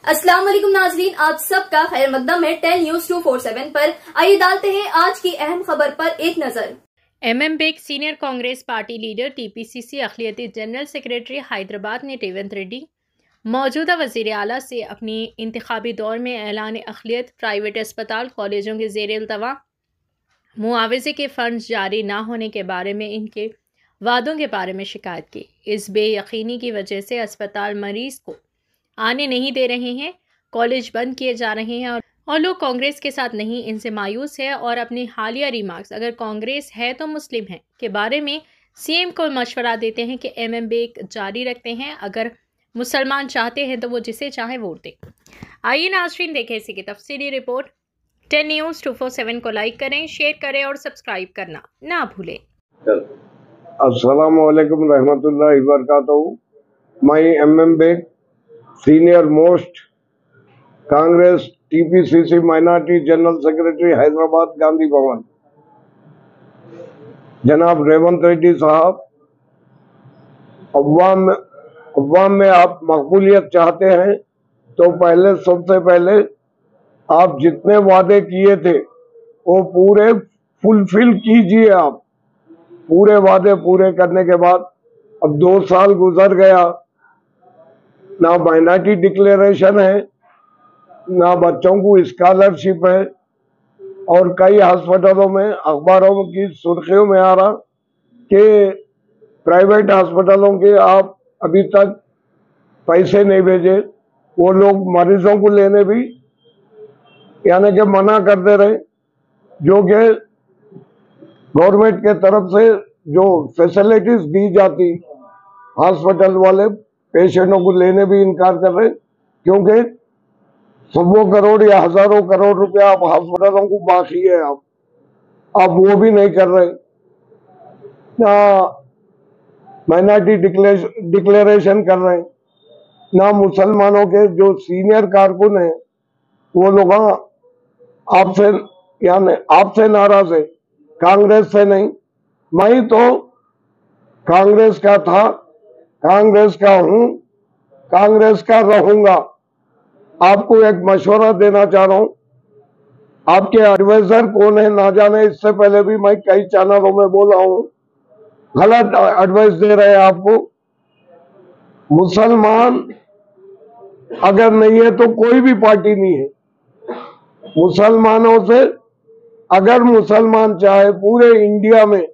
अस्सलाम वालेकुम नाजरीन, आप सबका खैर मकदम है 10 न्यूज 247 पर। आइए डालते हैं आज की अहम खबर पर एक नजर। MMBEC senior Congress party leader TPCC अखिलती जनरल सेक्रेटरी हैदराबाद ने रेवंत रेड्डी मौजूदा वज़ीर आला से अपनी इंतखाबी दौर में ऐलान अखिलियत प्राइवेट अस्पताल कॉलेजों के ज़ेर इल्तवा मुआवजे के फंड जारी ना होने के बारे में इनके वादों के बारे में शिकायत की। इस बेयकीनी की वजह से अस्पताल मरीज को आने नहीं दे रहे हैं, कॉलेज बंद किए जा रहे हैं और लोग कांग्रेस के साथ नहीं, इनसे मायूस है और अपनी हालिया रिमार्क्स अगर कांग्रेस है तो मुस्लिम है के बारे में CM को मशवरा देते हैं कि MMBEC जारी रखते हैं, अगर मुसलमान चाहते हैं तो वो जिसे चाहे वोट दे। आइए नाज़रीन देखें इसी की तफसीली रिपोर्ट। 10 न्यूज़ 247 को लाइक करें, शेयर करें और सब्सक्राइब करना ना भूलें। अस्सलामु अलैकुम रहमतुल्लाहि व बरकातहू। My MMBEC senior most Congress TPCC Minority General Secretary Hyderabad Gandhi Bhavan जनाब रेवंत रेड्डी साहब, अव्वाम में आप मकबूलियत चाहते हैं तो सबसे पहले आप जितने वादे किए थे वो पूरे फुलफिल कीजिए। आप पूरे वादे पूरे करने के बाद अब 2 साल गुजर गया, ना माइनॉरिटी डिक्लेरेशन है, ना बच्चों को स्कॉलरशिप है और कई हॉस्पिटलों में अखबारों की सुर्खियों में आ रहा कि प्राइवेट हॉस्पिटलों के आप अभी तक पैसे नहीं भेजे। वो लोग मरीजों को लेने भी यानी कि मना कर दे रहे, जो कि गवर्नमेंट के तरफ से जो फैसिलिटीज दी जाती हॉस्पिटल वाले पेशेंटों को लेने भी इनकार कर रहे, क्योंकि सौ करोड़ या हजारों करोड़ रुपया आप हॉस्पिटलों को बाकी है, आप वो भी नहीं कर रहे। ना माइनॉरिटी डिक्लेरेशन कर रहे, ना मुसलमानों के जो सीनियर कारकुन हैं वो लोग आपसे यानी आपसे नाराज है, कांग्रेस से नहीं। मैं तो कांग्रेस का था, कांग्रेस का हूं, कांग्रेस का रहूंगा। आपको एक मशवरा देना चाह रहा हूं, आपके एडवाइजर कौन है ना जाने, इससे पहले भी मैं कई चैनलों में बोला हूं, गलत एडवाइस दे रहे हैं आपको। मुसलमान अगर नहीं है तो कोई भी पार्टी नहीं है। मुसलमानों से अगर मुसलमान चाहे पूरे इंडिया में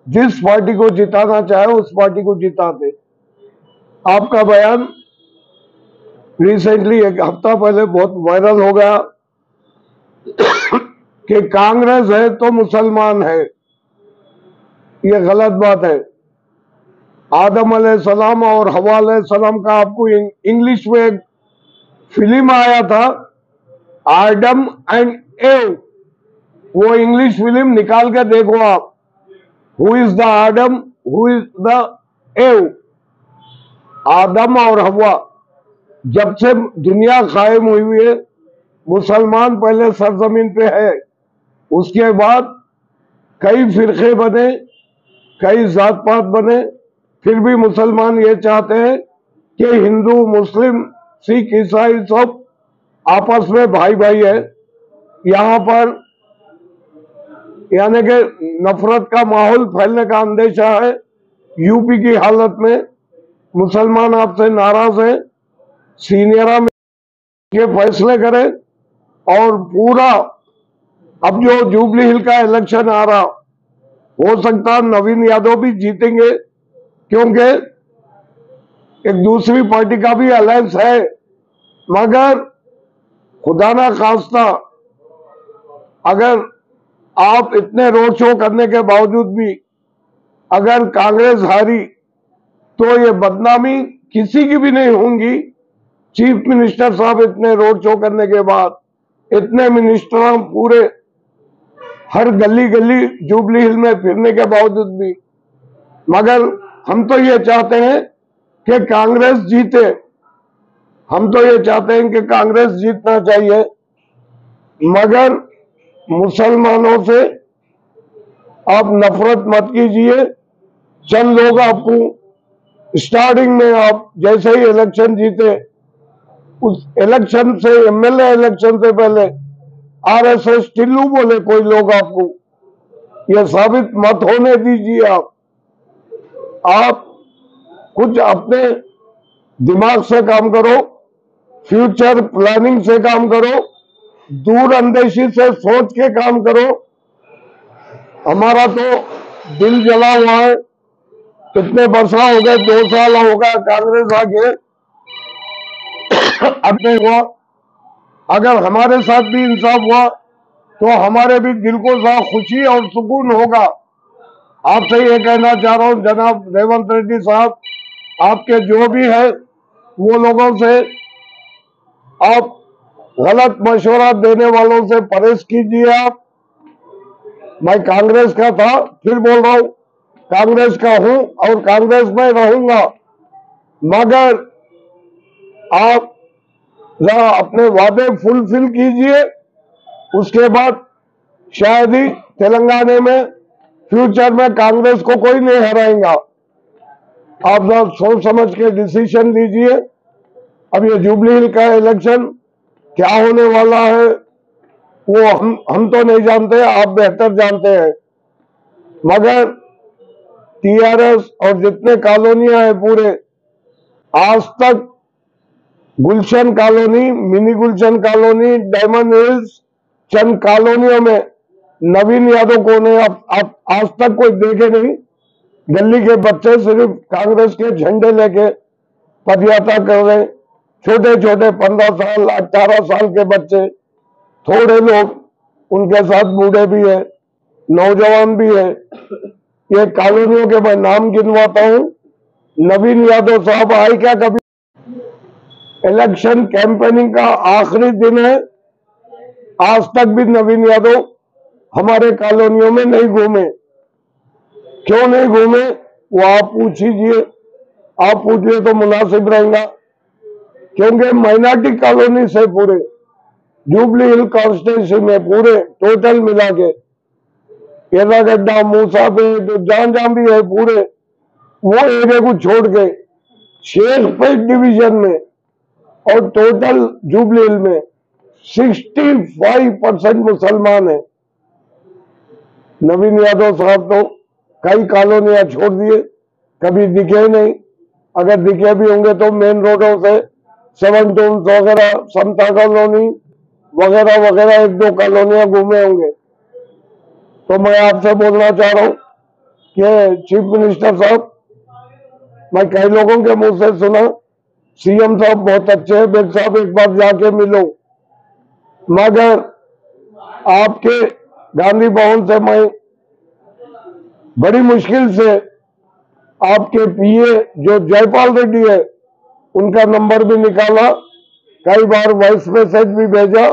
जिस पार्टी को जिताना चाहे उस पार्टी को जिताते। आपका बयान रिसेंटली एक हफ्ता पहले बहुत वायरल हो गया कि कांग्रेस है तो मुसलमान है, ये गलत बात है। आदम अलैहिस्सलाम और हवा अलैहिस्सलाम का आपको इंग्लिश में एक फिल्म आया था, आदम एंड एव, वो इंग्लिश फिल्म निकाल के देखो आप। Who is the Adam, who is the Eve. Adam और हवा जब से दुनिया कायम हुई है, मुसलमान पहले सरजमीन पे है, उसके बाद कई फिरके बने, कई जात पात बने, फिर भी मुसलमान ये चाहते हैं कि हिंदू मुस्लिम सिख ईसाई सब आपस में भाई भाई है। यहाँ पर यानी कि नफरत का माहौल फैलने का अंदेशा है। यूपी की हालत में मुसलमान आपसे नाराज है, सीनियरा में ये फैसले करें और पूरा अब जो जुबली हिल का इलेक्शन आ रहा, हो सकता नवीन यादव भी जीतेंगे, क्योंकि एक दूसरी पार्टी का भी अलायंस है। मगर खुदा ना खास्ता अगर आप इतने रोड शो करने के बावजूद भी अगर कांग्रेस हारी तो ये बदनामी किसी की भी नहीं होगी। चीफ मिनिस्टर साहब इतने रोड शो करने के बाद, इतने मिनिस्टर पूरे हर गली गली जुबली हिल में फिरने के बावजूद भी, मगर हम तो ये चाहते हैं कि कांग्रेस जीते। हम तो ये चाहते हैं कि कांग्रेस जीतना चाहिए, मगर मुसलमानों से आप नफरत मत कीजिए। चंद लोग आपको स्टार्टिंग में आप जैसे ही इलेक्शन जीते उस इलेक्शन से, एमएलए इलेक्शन से पहले आरएसएस टिल्लू बोले कोई लोग आपको, ये साबित मत होने दीजिए। आप कुछ अपने दिमाग से काम करो, फ्यूचर प्लानिंग से काम करो, दूर अंदेशी से सोच के काम करो। हमारा तो दिल जला हुआ है, कितने वर्षा हो गए, 2 साल हो गया कांग्रेस आके, अब नहीं हुआ। अगर हमारे साथ भी इंसाफ हुआ तो हमारे भी दिल को खुशी और सुकून होगा। आपसे ये कहना चाह रहा हूं जनाब रेवंत रेड्डी साहब, आपके जो भी है वो लोगों से आप गलत मशवरा देने वालों से परहेज कीजिए। आप, मैं कांग्रेस का था, फिर बोल रहा हूं कांग्रेस का हूं और कांग्रेस में रहूंगा, मगर आप जरा अपने वादे फुलफिल कीजिए। उसके बाद शायद ही तेलंगाना में फ्यूचर में कांग्रेस को कोई नहीं हराएगा। आप जरा सोच समझ के डिसीजन लीजिए। अब ये जुबली हिल का इलेक्शन क्या होने वाला है वो हम तो नहीं जानते, आप बेहतर जानते हैं, मगर टीआरएस और जितने कॉलोनियां हैं पूरे, आज तक गुलशन कॉलोनी, मिनी गुलशन कॉलोनी, डायमंड हिल्स, चंद कॉलोनियों में नवीन यादव को ने आप आज तक कोई देखे नहीं। दिल्ली के बच्चे सिर्फ कांग्रेस के झंडे लेके पदयात्रा कर रहे, छोटे छोटे 15 साल 18 साल के बच्चे, थोड़े लोग उनके साथ बूढ़े भी है, नौजवान भी है। ये कॉलोनियों के मैं नाम गिनवाता हूं। नवीन यादव साहब आए क्या कभी? इलेक्शन कैंपेनिंग का आखिरी दिन है, आज तक भी नवीन यादव हमारे कॉलोनियों में नहीं घूमे। क्यों नहीं घूमे वो आप पूछिए, आप पूछिए तो मुनासिब रहेगा, क्योंकि माइनॉरिटी कॉलोनी से पूरे जुबली हिल कॉन्स्टिट्यूंसी में पूरे टोटल मिला के एरागड्डा, मूसापेट, जहां भी है पूरे वो एरिया को छोड़ के शेखपेट डिवीजन में और टोटल जुबली हिल में 65% मुसलमान है। नवीन यादव साहब तो कई कॉलोनियां छोड़ दिए, कभी दिखे नहीं। अगर दिखे भी होंगे तो मेन रोडों से 7 टूम्स वगैरह, समता कॉलोनी वगैरह वगैरह 1-2 कॉलोनियां घूमे होंगे। तो मैं आपसे बोलना चाह रहा हूं कि चीफ मिनिस्टर साहब, मैं कई लोगों के मुंह से सुना सीएम साहब बहुत अच्छे हैं, बेग साहब एक बार जाके मिलो, मगर आपके गांधी भवन से मैं बड़ी मुश्किल से आपके पीए जो जयपाल रेड्डी है उनका नंबर भी निकाला, कई बार वॉइस मैसेज भी भेजा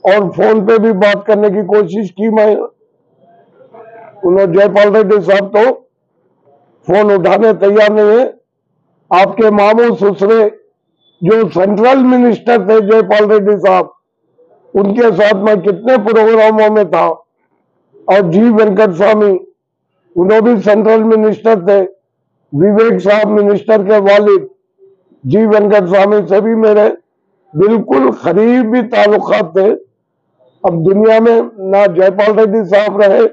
और फोन पे भी बात करने की कोशिश की मैं। उन्होंने जयपाल रेड्डी साहब तो फोन उठाने तैयार नहीं है। आपके मामू ससुरे जो सेंट्रल मिनिस्टर थे जयपाल रेड्डी साहब, उनके साथ मैं कितने प्रोग्रामों में था, और जी वेंकट स्वामी उन्होंने भी सेंट्रल मिनिस्टर थे, विवेक साहब मिनिस्टर के वालिद जी वेंकट स्वामी से भी मेरे बिल्कुल करीबी ताल्लुकात थे। अब दुनिया में ना जयपाल रेड्डी साहब रहे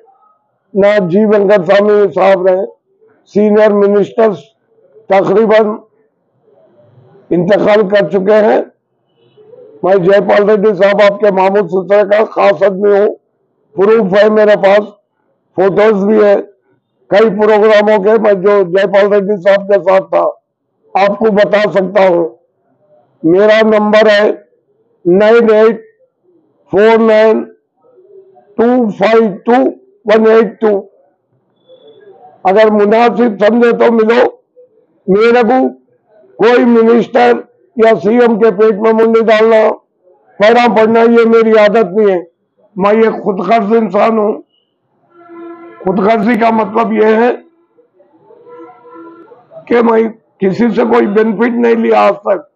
ना जी वेंकट स्वामी साहब रहे, सीनियर मिनिस्टर्स तकरीबन इंतकाल कर चुके हैं। मैं जयपाल रेड्डी साहब आपके मामू ससुरे का खास आदमी हूँ, प्रूफ है मेरे पास, फोटोज भी है कई प्रोग्रामों के, मैं जो जयपाल रेड्डी साहब के साथ था आपको बता सकता हूँ। मेरा नंबर है 9849252182। अगर मुनासिब समझे तो मिलो। मेरे को कोई मिनिस्टर या सीएम के पेट में मुंडी डालना, पैरा पड़ना, ये मेरी आदत नहीं है। मैं ये खुदगर्ज इंसान हूं। खुदगर्जी का मतलब ये है कि मैं किसी से कोई बेनिफिट नहीं लिया आज तक।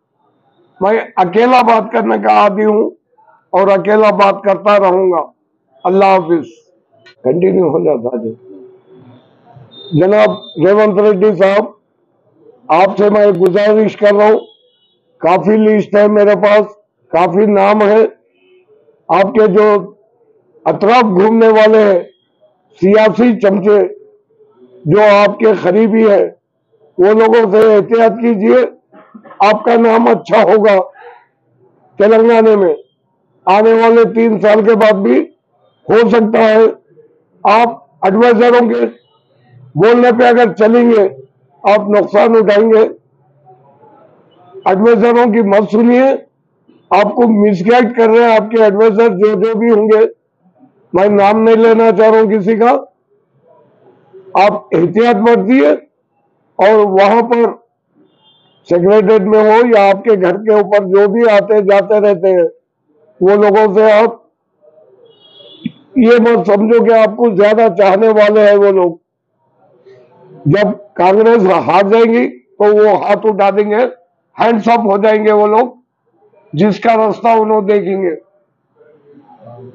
मैं अकेला बात करने का आदी हूं और अकेला बात करता रहूंगा। अल्लाह हाफिज। कंटिन्यू हो जाता है। जनाब रेवंत रेड्डी साहब, आपसे मैं गुजारिश कर रहा हूं, काफी लिस्ट है मेरे पास, काफी नाम है। आपके जो अतराफ घूमने वाले हैं सियासी चमचे जो आपके करीबी है, वो लोगों से एहतियात कीजिए। आपका नाम अच्छा होगा तेलंगाना में, आने वाले 3 साल के बाद भी हो सकता है। आप एडवाइजरों के बोलने पे अगर चलेंगे आप नुकसान उठाएंगे। एडवाइजरों की मत सुनिए, आपको मिसगाइड कर रहे हैं आपके एडवाइजर जो जो भी होंगे। मैं नाम नहीं लेना चाह रहा हूं किसी का। आप एहतियात बरतिए और वहां पर सेक्रेटरीट में हो या आपके घर के ऊपर जो भी आते जाते रहते हैं, वो लोगों से आप ये मत समझो कि आपको ज्यादा चाहने वाले हैं वो लोग। जब कांग्रेस हार जाएगी तो वो हाथ उठा देंगे, हैंड्स अप हो जाएंगे वो लोग, जिसका रास्ता उन्होंने देखेंगे।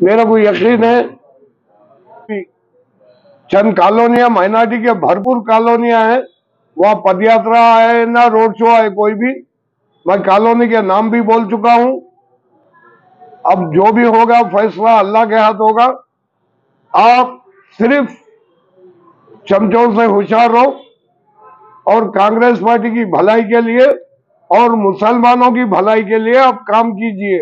मेरा को यकीन है चंद कॉलोनियां माइनॉरिटी के भरपूर कॉलोनियां हैं, वहां पदयात्रा है ना रोड शो है कोई भी। मैं कॉलोनी के नाम भी बोल चुका हूं। अब जो भी होगा फैसला अल्लाह के हाथ होगा। आप सिर्फ चमचों से होशियार रहो और कांग्रेस पार्टी की भलाई के लिए और मुसलमानों की भलाई के लिए आप काम कीजिए।